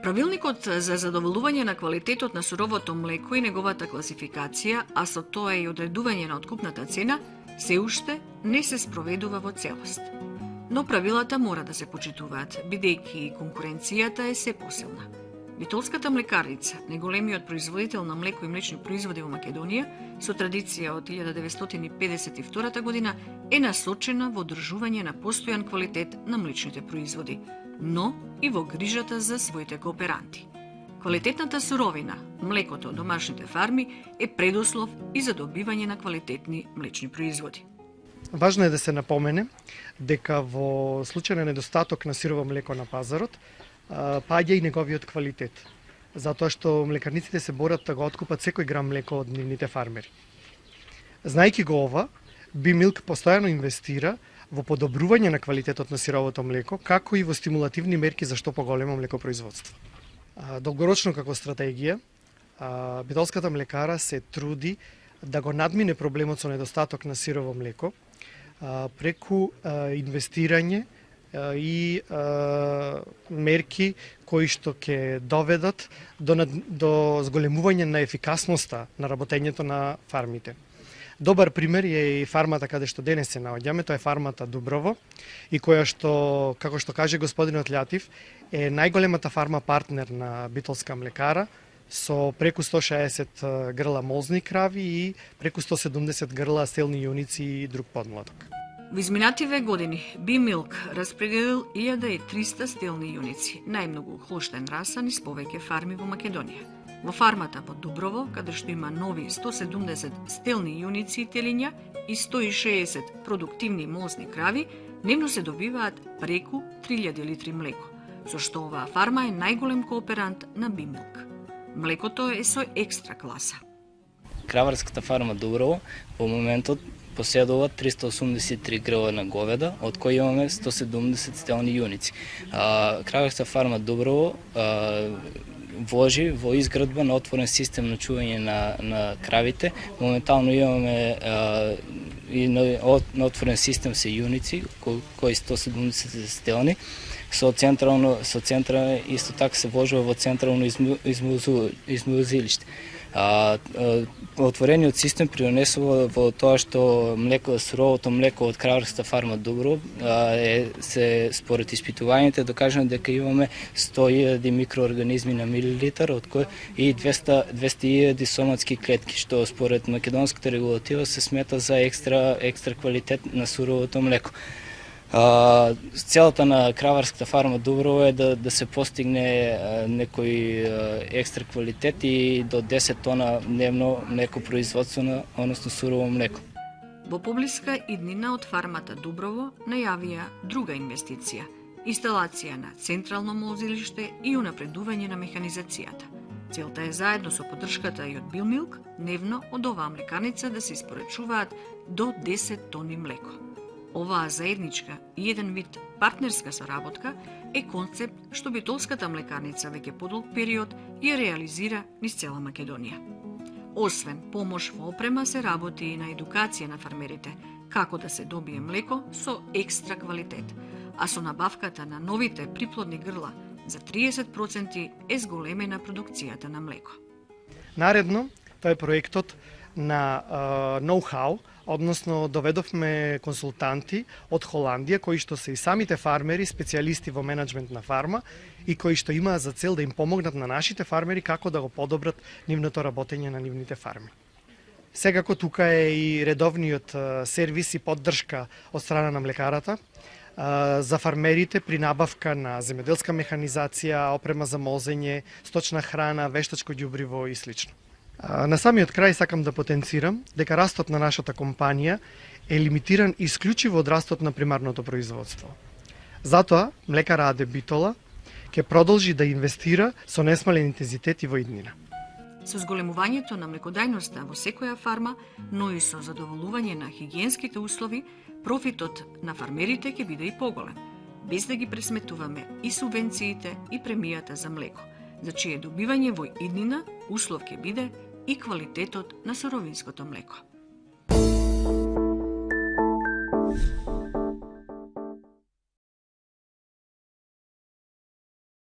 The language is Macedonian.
Правилникот за задоволување на квалитетот на суровото млеко и неговата класификација, а со тоа и одредување на откупната цена, се уште не се спроведува во целост. Но правилата мора да се почитуваат, бидејќи конкуренцијата е се посилна. Битолската млекарница, најголемиот производител на млеко и млечни производи во Македонија, со традиција од 1952 година, е насочена во одржување на постојан квалитет на млечните производи, но и во грижата за своите кооперанти. Квалитетната суровина, млекото од домашните фарми, е предуслов и за добивање на квалитетни млечни производи. Важно е да се напомене дека во случај на недостаток на сирово млеко на пазарот, паѓа и неговиот квалитет, затоа што млекарниците се борат да го откупат секој грам млеко од нивните фармери. Знаејќи го ова, Бимилк постојано инвестира во подобрување на квалитетот на сировото млеко, како и во стимулативни мерки за што поголемо млекопроизводство. Долгорочно како стратегија, Битолската млекара се труди да го надмине проблемот со недостаток на сирово млеко преку инвестирање и мерки кои што ќе доведат до зголемување на ефикасноста на работењето на фармите. Добар пример е и фармата каде што денес се наоѓаме, тоа е фармата Дуброво, и која што, како што каже господинот Лјатив, е најголемата фарма партнер на Битолска млекара, со преку 160 грла молзни крави и преку 170 грла стелни јуници и друг подмладок. Во изминативе години Бимилк распределил 1300 стелни јуници, најмногу Холштајн раса низ повеќе фарми во Македонија. Во фармата во Дуброво, каде што има нови 170 стелни јуници и телиња и 160 продуктивни молзни крави, дневно се добиваат преку 3000 литри млеко, со што оваа фарма е најголем кооперант на Бимилк. Млекото е со екстра класа. Краварската фарма Дуброво во моментот поседува 383 грла на говеда, од кои имаме 170 стелни јуници. Краварската фарма Дуброво вложи во изградба на отворен систем на чување на кравите. Моментално имаме и на отворен систем се јуници, кои 170 стелни. Со централно исто така се вложува во централно измузилиште. Отворениот систем придонесува во тоа што суровото млеко од краварската фарма Дуброво се според испитувањата докажано дека имаме 100.000 микроорганизми на милилитар, од кои и 200.000 соматски клетки, што според македонската регулатива се смета за екстра квалитет на суровото млеко. Целата на краварската фарма Дуброво е да се постигне некој екстра квалитет и до 10 тона дневно млекопроизводство, односно сурово млеко. Во поблиска иднина од фармата Дуброво најавија друга инвестиција – инсталација на централно молзилиште и унапредување на механизацијата. Целта е заедно со поддршката и од Бимилк дневно од оваа млекарница да се испорачуваат до 10 тони млеко. Оваа заедничка и еден вид партнерска соработка е концепт што Битолската млекарница веќе подолг период ја реализира низ цела Македонија. Освен помош во опрема, се работи и на едукација на фармерите, како да се добие млеко со екстра квалитет, а со набавката на новите приплодни грла за 30% е зголемена продукцијата на млеко. Наредно, тоа е проектот на ноу-хау, односно доведовме консултанти од Холандија, кои што се и самите фармери, специјалисти во менеджмент на фарма и кои што имаат за цел да им помогнат на нашите фармери како да го подобрат нивното работење на нивните фарми. Секако тука е и редовниот сервис и поддршка од страна на млекарата за фармерите при набавка на земјоделска механизација, опрема за молзење, сточна храна, вештачко ѓубриво и слично. На самиот крај сакам да потенцирам дека растот на нашата компанија е лимитиран исклучиво од растот на примарното производство. Затоа, Млекара АД Битола ќе продолжи да инвестира со несмален интензитет и во иднина. Со зголемувањето на млекодајноста во секоја фарма, но и со задоволување на хигиенските услови, профитот на фармерите ќе биде и поголем, без да ги пресметуваме и субвенциите и премијата за млеко, за чие добивање во иднина услов ќе биде и квалитетот на суровинското млеко.